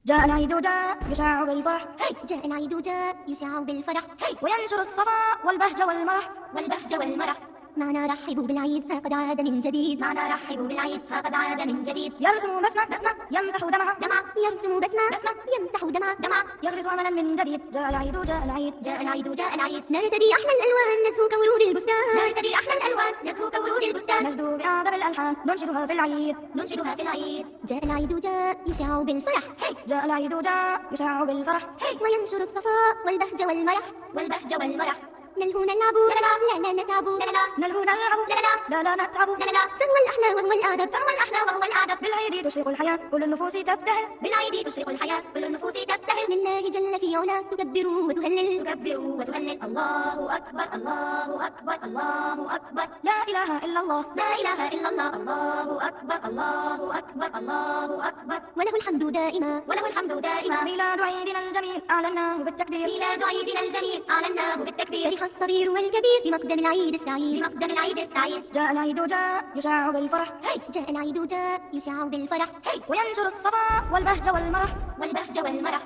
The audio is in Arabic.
جاء العيد جاء يشاع بالفرح، جاء العيد جاء يشاع بالفرح، وينشر الصفا والبهج والمرح. معنا رحبوا بالعيد ها قد عاد من جديد، معنا رحبوا بالعيد ها قد عاد من جديد. يرسم بسمة يمسح دمعة، يرسم بسمة يمسح دمعة. يغرس أملا من جديد. جاء العيد جاء العيد جاء العيد جاء العيد. نرتدي أحلى الألوان نزهو كورود البستان، نرتدي أحلى الألوان نزهو كورود البستان. نجدو بأعذب الألحان ننشدها في العيد، ننشدها في العيد. جاء العيد جاء يشاع بالفرح، جاء العيد جاء يشاع بالفرح، وينشر الصفاء والبهج والمرح. نلهو نلعب لا نتعب، نلهو نلعب لا نتعب. فهو الأحلى وهو الأعذب، بالعيد تشرق الحياة كل النفوس تبتهل، بالعيد تشرق الحياة كل النفوس تبتهل. لله جل في علاه تكبروا وتهلل، الله أكبر الله أكبر الله أكبر. لا إله إلا الله لا إله إلا الله، الله أكبر الله أكبر الله أكبر. وله الحمد دائما. ميلاد عيدنا الجميل أعلناه بالتكبير، ميلاد عيدنا الجميل أعلناه بالتكبير. فرح الصغير والكبير بمقدم العيد السعيد. جاء العيد جاء يشاع بالفرح، جاء العيد جاء يشاع بالفرح، وينشر الصفا والبهج والمرح.